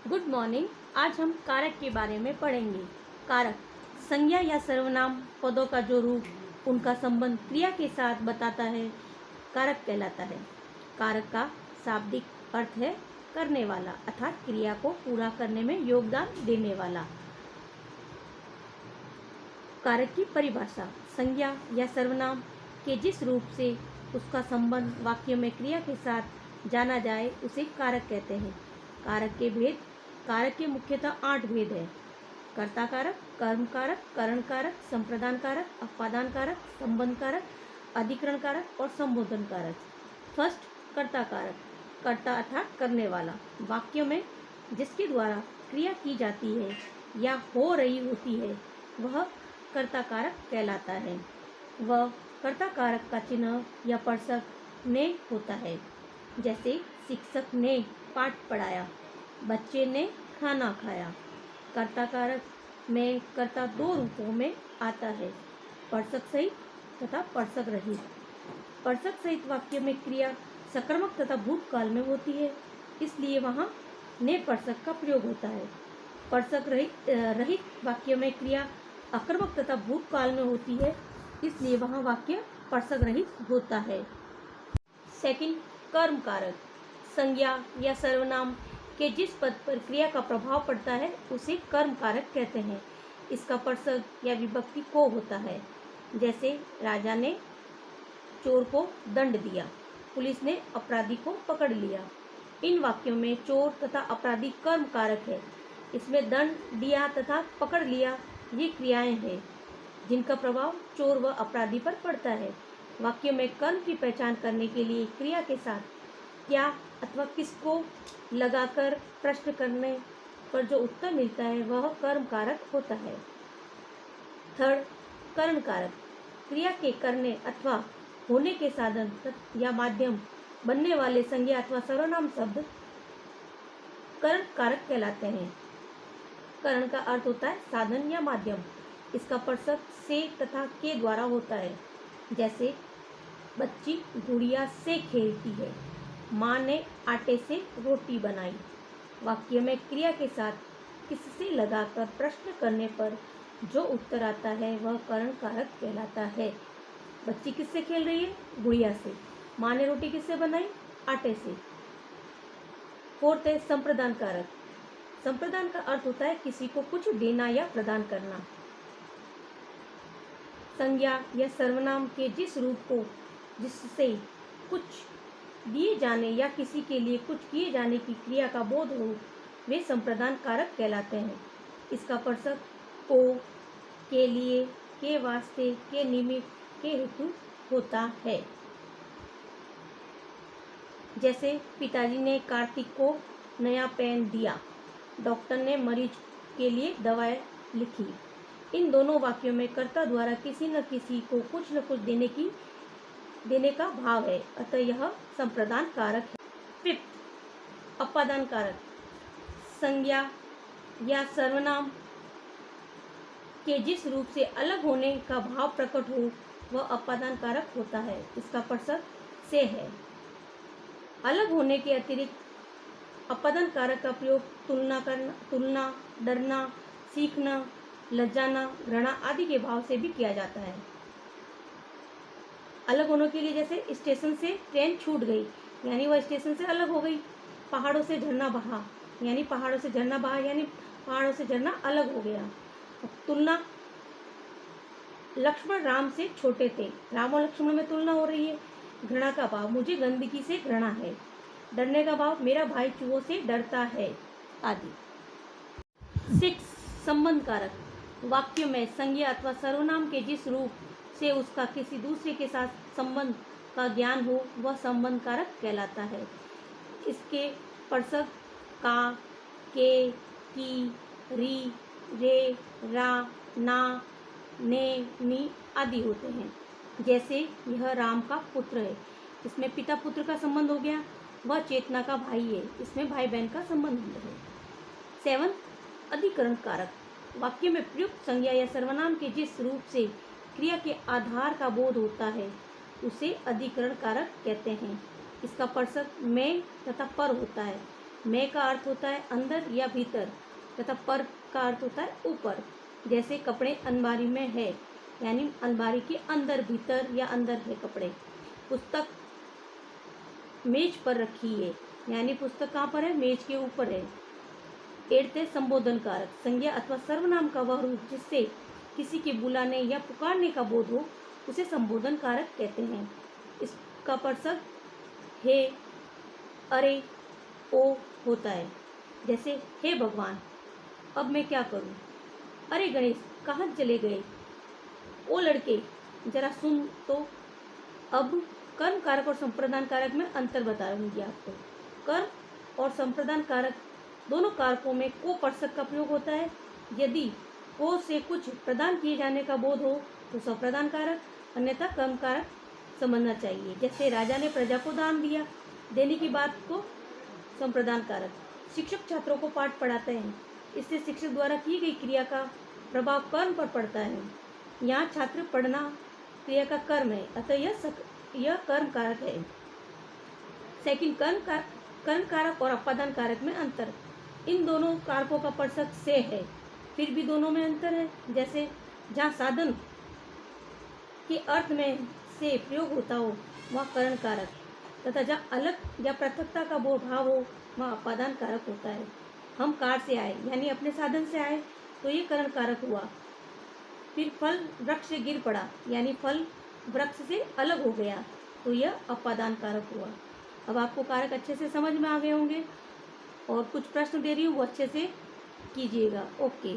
Good morning. आज हम कारक के बारे में पढ़ेंगे। कारक संज्ञा या सर्वनाम पदों का जो रूप उनका संबंध क्रिया के साथ बताता है, कारक कहलाता है। कारक का शाब्दिक अर्थ है करने वाला, अर्थात क्रिया को पूरा करने में योगदान देने वाला। कारक की परिभाषा: संज्ञा या सर्वनाम के जिस रूप से उसका संबंध वाक्य में क्रिया के साथ जाना जाए उसे कारक कहते हैं। कारक के भेद: कारक के मुख्यतः 8 भेद हैं। कर्ता कारक, कर्म कारक, करण कारक, संप्रदान कारक, अपादान कारक, संबंध कारक, अधिकरण कारक और संबोधन कारक। फर्स्ट, कर्ता कारक। कर्ता अर्थात करने वाला, वाक्य में जिसके द्वारा क्रिया की जाती है या हो रही होती है वह कर्ता कारक कहलाता है। वह कर्ता कारक का चिन्ह या पर्षक ने होता है। जैसे शिक्षक ने पाठ पढ़ाया, बच्चे ने खाना खाया। कर्ता कारक में कर्ता 2 रूपों में आता है, पर्षक सहित तथा पर्षक रहित। पर्षक सहित वाक्य में क्रिया सकर्मक तथा भूतकाल में होती है, इसलिए वहाँ ने पर्षक का प्रयोग होता है। पर्षक रहित वाक्य में क्रिया अकर्मक तथा भूतकाल में होती है, इसलिए वहाँ वाक्य पर्षक रहित होता है। सेकंड, कर्म कारक। संज्ञा या सर्वनाम के जिस पद पर क्रिया का प्रभाव पड़ता है उसे कर्म कारक कहते हैं। इसका पर्षक या विभक्ति को होता है। जैसे राजा ने चोर को दंड दिया, पुलिस ने अपराधी को पकड़ लिया। इन वाक्यों में चोर तथा अपराधी कर्म कारक है। इसमें दंड दिया तथा पकड़ लिया ये क्रियाएं हैं जिनका प्रभाव चोर व अपराधी पर पड़ता है। वाक्य में कर्म की पहचान करने के लिए क्रिया के साथ क्या अथवा किसको लगाकर प्रश्न करने पर जो उत्तर मिलता है वह कर्म कारक होता है। थर्ड, करण कारक। क्रिया के करने अथवा होने के साधन या माध्यम बनने वाले संज्ञा अथवा सर्वनाम शब्द करण कारक कहलाते हैं। करण का अर्थ होता है साधन या माध्यम। इसका पर्षक से तथा के द्वारा होता है। जैसे बच्ची गुड़िया से खेलती है, माँ ने आटे से रोटी बनाई। वाक्य में क्रिया के साथ किससे लगाकर प्रश्न करने पर जो उत्तर आता है वह करण कारक कहलाता है। बच्ची किससे खेल रही है? गुड़िया से। माँ ने रोटी किससे बनाई? आटे से। फोर्थ है संप्रदान कारक। संप्रदान का अर्थ होता है किसी को कुछ देना या प्रदान करना। संज्ञा या सर्वनाम के जिस रूप को जिससे कुछ दिए जाने या किसी के लिए कुछ किए जाने की क्रिया का बोध हो वे संप्रदान कारक कहलाते हैं। इसका पर्षक को, के लिए, के वास्ते, के निमित्त, के हेतु होता है। जैसे पिताजी ने कार्तिक को नया पेन दिया, डॉक्टर ने मरीज के लिए दवाएं लिखी। इन दोनों वाक्यों में कर्ता द्वारा किसी न किसी को कुछ न कुछ देने का भाव है, अतः यह संप्रदान कारक है। फिफ्थ, अपादान कारक। संज्ञा या सर्वनाम के जिस रूप से अलग होने का भाव प्रकट हो वह अपादान कारक होता है। इसका पर्षक से है। अलग होने के अतिरिक्त अपादान कारक का प्रयोग तुलना, डरना, सीखना, लज्जाना, घृणा आदि के भाव से भी किया जाता है। अलग होने के लिए जैसे स्टेशन से ट्रेन छूट गई यानी वह स्टेशन से अलग हो गई। पहाड़ों से झरना बहा यानी पहाड़ों से झरना बहा यानी पहाड़ों से झरना अलग हो गया। तुलना, लक्ष्मण राम से छोटे थे, राम और लक्ष्मण में तुलना हो रही है। घृणा का भाव, मुझे गंदगी से घृणा है। डरने का भाव, मेरा भाई चूहों से डरता है आदि। 6, संबंध कारक। वाक्य में संज्ञा अथवा सर्वनाम के जिस रूप से उसका किसी दूसरे के साथ संबंध का ज्ञान हो वह संबंध कारक कहलाता है। इसके पर्षक का, के, की, री, रे, रा, ना, ने, नी आदि होते हैं। जैसे यह राम का पुत्र है, इसमें पिता पुत्र का संबंध हो गया। वह चेतना का भाई है, इसमें भाई बहन का संबंध है। 7, अधिकरण कारक। वाक्य में प्रयुक्त संज्ञा या सर्वनाम के जिस रूप से क्रिया के आधार का बोध होता है उसे अधिकरण कारक कहते हैं। इसका पर्षक में तथा पर होता है। में का अर्थ होता है अंदर या भीतर तथा पर का अर्थ होता है ऊपर। जैसे कपड़े अलमारी में है, यानी अलमारी के अंदर, भीतर या अंदर है कपड़े। पुस्तक मेज पर रखी है, यानी पुस्तक कहाँ पर है? मेज के ऊपर है। एड़ते संबोधन कारक, संज्ञा अथवा सर्वनाम का वह रूप जिससे किसी के बुलाने या पुकारने का बोध हो उसे संबोधन कारक कहते हैं। इसका प्रसंग हे, अरे, ओ होता है। जैसे हे भगवान, अब मैं क्या करूं? अरे गणेश, कहाँ चले गए? ओ लड़के, जरा सुन तो। अब कर्म कारक और संप्रदान कारक में अंतर बताऊंगी आपको। कर्म और संप्रदान कारक दोनों कारकों में को पर्षक का प्रयोग होता है। यदि को से कुछ प्रदान किए जाने का बोध हो तो संप्रदान कारक, अन्यथा कर्म कारक समझना चाहिए। जैसे राजा ने प्रजा को दान दिया, देने की बात को संप्रदान कारक। शिक्षक छात्रों को पाठ पढ़ाते हैं, इससे शिक्षक द्वारा की गई क्रिया का प्रभाव कर्म पर पड़ता है। यहाँ छात्र पढ़ना क्रिया का कर्म है, अतः यह कर्म कारक है। सेकंड, कर्म कारक और अपादान कारक में अंतर। इन दोनों कारकों का पर्षक से है, फिर भी दोनों में अंतर है। जैसे जहाँ साधन के अर्थ में से प्रयोग होता हो वह करण कारक, तथा जहाँ अलग या पृथकता का भाव हो वह अपादान कारक होता है। हम कार से आए, यानी अपने साधन से आए, तो ये करण कारक हुआ। फिर फल वृक्ष से गिर पड़ा, यानी फल वृक्ष से अलग हो गया, तो यह अपादान कारक हुआ। अब आपको कारक अच्छे से समझ में आ गए होंगे, और कुछ प्रश्न दे रही हूँ वो अच्छे से कीजिएगा। ओके।